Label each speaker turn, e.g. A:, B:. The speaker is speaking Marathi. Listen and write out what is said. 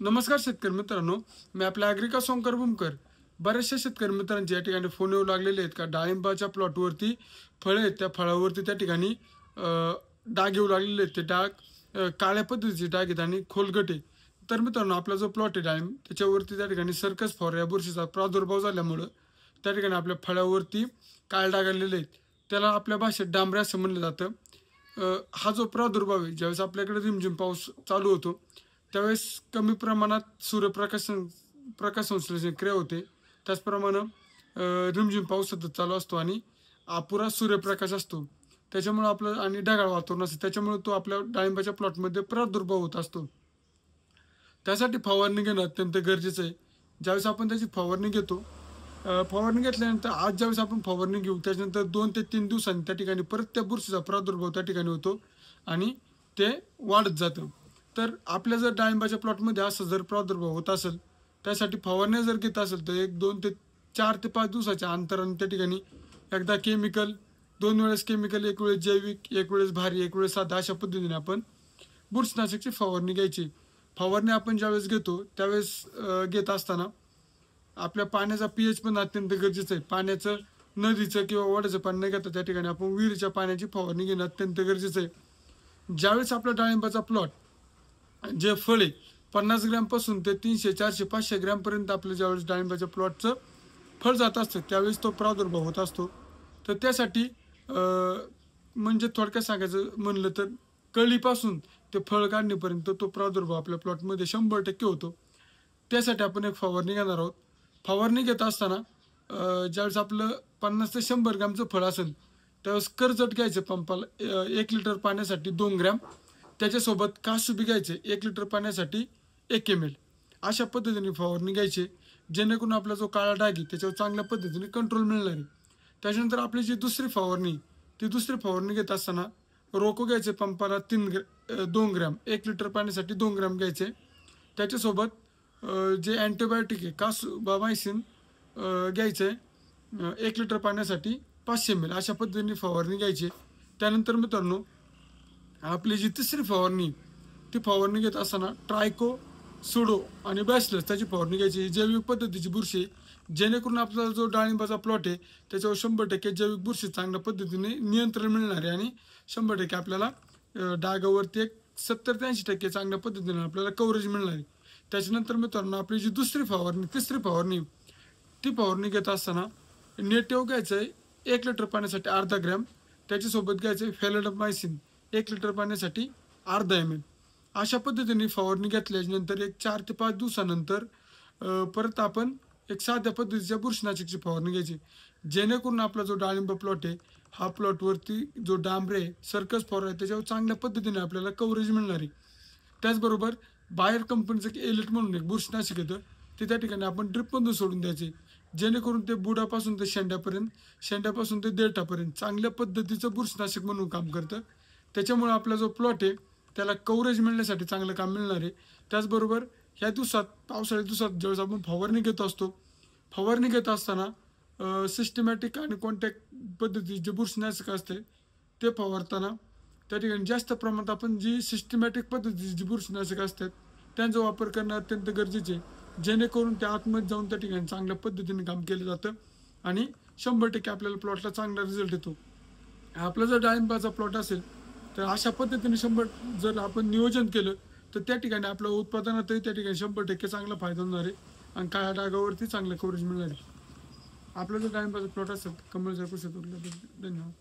A: नमस्कार शेतकरी मित्रांनो, मी आपला ॲग्रिका सोमकर बुमकर. बऱ्याचशा शेतकरी मित्रांचे या ठिकाणी फोन येऊ लागलेले आहेत का डाळिंबाच्या प्लॉटवरती फळं आहेत, त्या फळावरती त्या ठिकाणी डाग येऊ लागलेले आहेत. ते डाग काळ्या पद्धतीचे डाग आहेत आणि खोलगट आहे. तर मित्रांनो, आपला जो प्लॉट आहे डाळिंब त्याच्यावरती त्या ठिकाणी सर्कस फॉर या बुरशीचा प्रादुर्भाव झाल्यामुळं त्या ठिकाणी आपल्या फळावरती काळे डाग आलेले आहेत. त्याला आपल्या भाषेत डांबरे असं म्हणलं जातं. हा जो प्रादुर्भाव आहे, ज्यावेळेस आपल्याकडे रिमझिम पाऊस चालू होतो त्यावेळेस कमी प्रमाणात प्रकाश संश्लेषण क्रिया होते. त्याचप्रमाणे रिमझिम पाऊस सतत चालू असतो आणि अपुरा सूर्यप्रकाश असतो. त्याच्यामुळे आपलं आणि ढगाळ वातावरण असतं, त्याच्यामुळे तो आपल्या डाळिंबाच्या प्लॉटमध्ये प्रादुर्भाव होत असतो. त्यासाठी फवारणी घेणं अत्यंत गरजेचं आहे. ज्यावेळेस आपण त्याची फवारणी घेतो, फवारणी घेतल्यानंतर आज ज्यावेळेस आपण फवारणी घेऊ त्याच्यानंतर 2 ते 3 दिवसांनी त्या ठिकाणी परत त्या बुरशीचा प्रादुर्भाव त्या ठिकाणी होतो आणि ते वाढत जातं. तर आपल्या जर डाळिंबाच्या प्लॉटमध्ये असं जर प्रादुर्भाव होत असेल, त्यासाठी फवारण्या जर घेत असेल तर 2 ते 4 ते 5 दिवसाच्या अंतराने त्या ठिकाणी एकदा केमिकल, 2 वेळेस केमिकल, 1 वेळेस जैविक, 1 वेळेस भारी, 1 वेळेस साधा, अशा पद्धतीने आपण बुरशीनाशकची फवारणी घ्यायची. फवारणी आपण ज्यावेळेस घेतो त्यावेळेस घेत असताना आपल्या पाण्याचा पीएच पण अत्यंत गरजेचं आहे. पाण्याचं नदीचं किंवा ओढ्याचं पाणी न घेता त्या ठिकाणी आपण विहिरीच्या पाण्याची फवारणी घेणं अत्यंत गरजेचं आहे. ज्यावेळेस आपला डाळिंबाचा प्लॉट जे फळ आहे 50 ग्रॅमपासून ते 300, 400, 500 ग्रॅमपर्यंत आपलं ज्यावेळेस डाळिंबाच्या प्लॉटचं फळ जात असतं त्यावेळेस तो प्रादुर्भाव होत असतो. तर त्यासाठी म्हणजे थोडक्यात सांगायचं म्हणलं तर कळीपासून ते फळ काढणेपर्यंत तो प्रादुर्भाव आपल्या प्लॉटमध्ये 100% होतो. त्यासाठी आपण एक फवारणी घेणार आहोत. फवारणी घेत असताना ज्यावेळेस आपलं 50 ते 100 ग्रॅमचं फळ असेल त्यावेळेस कर्जत घ्यायचं पंपाला 1 लिटर पाण्यासाठी 2 ग्रॅम, त्याच्यासोबत कासुबी घ्यायचे 1 लिटर पाण्यासाठी 1 ml. अशा पद्धतीने फवारणी घ्यायची जेणेकरून आपला जो काळा डाग आहे त्याच्यावर चांगल्या पद्धतीने कंट्रोल मिळणार आहे. त्याच्यानंतर आपली जी दुसरी फवारणी, ती दुसरी फवारणी घेत असताना रोको घ्यायचे पंपाला 2 ग्रॅम, 1 लिटर पाण्यासाठी 2 ग्रॅम घ्यायचे. त्याच्यासोबत जे अँटीबायोटिक आहे कासुबामायसिन घ्यायचं आहे 1 लिटर पाण्यासाठी 500 ml. अशा पद्धतीने फवारणी घ्यायची. त्यानंतर मित्रांनो, आपली जी तिसरी फवारणी, ती फवारणी घेत असताना ट्रायको, सुडो आणि बॅसिलस त्याची फवारणी घ्यायची. ही जैविक पद्धतीची बुरशी आहे, जेणेकरून आपला जो डाळिंबाचा प्लॉट आहे त्याच्यावर 100% जैविक बुरशी चांगल्या पद्धतीने नियंत्रण मिळणार आहे आणि 100% आपल्याला डागावरती एक 70 ते 80% चांगल्या पद्धतीने आपल्याला कव्हरेज मिळणार आहे. त्याच्यानंतर मित्रांनो, आपली जी दुसरी फवारणी, तिसरी फवारणी, ती फवारणी घेत असताना नेटिव्ह घ्यायचं आहे 1 लिटर पाण्यासाठी अर्धा ग्रॅम, त्याच्यासोबत घ्यायचं आहे फेलोडमायसिन 1 लिटर पाण्यासाठी अर्धा ml. अशा पद्धतीने फवारणी घेतल्यानंतर एक 4 ते 5 दिवसानंतर परत आपण एक साध्या पद्धतीच्या बुरशीनाशकची फवारणी घ्यायची, जेणेकरून आपला जो डाळिंब प्लॉट आहे हा प्लॉटवरती जो डांबरे सर्कस फॉर आहे त्याच्यावर चांगल्या पद्धतीने आपल्याला कव्हरेज मिळणार आहे. त्याचबरोबर बाहेर कंपनीचं एलिट म्हणून एक बुरशीनाशक येतं, ते त्या ठिकाणी आपण ड्रिपमधून सोडून द्यायचे, जेणेकरून ते बुडापासून ते शेंड्यापर्यंत, शेंड्यापासून ते देठापर्यंत चांगल्या पद्धतीचं बुरशीनाशक म्हणून काम करतं. त्याच्यामुळे आपला जो प्लॉट आहे त्याला कव्हरेज मिळण्यासाठी चांगलं काम मिळणार आहे. त्याचबरोबर ह्या दिवसात, पावसाळ्याच्या दिवसात ज्यावेळेस आपण फवारणी घेत असतो, फवारणी घेत असताना सिस्टमॅटिक आणि कॉन्टॅक्ट पद्धती जे बुरशीनाशक असते ते फवारताना त्या ठिकाणी जास्त प्रमाणात आपण जी सिस्टमॅटिक पद्धतीची जी बुरशीनाशक असतात त्यांचा वापर करणं अत्यंत गरजेचे आहे, जेणेकरून त्या आतमध्ये जाऊन त्या ठिकाणी चांगल्या पद्धतीने काम केलं जातं आणि 100% आपल्याला प्लॉटला चांगला रिझल्ट येतो. आपला जर डाळिंबाचा प्लॉट असेल तर अशा पद्धतीने जर आपण नियोजन केलं तर त्या ठिकाणी आपल्या उत्पादनातही त्या ठिकाणी 100% चांगला फायदा होणार आहे आणि काळ्या डागावरती चांगलं कव्हरेज मिळणार आहे. आपला जर डाळिंबाचा प्लॉट असेल तर कमल कृषी उत्पादन. धन्यवाद.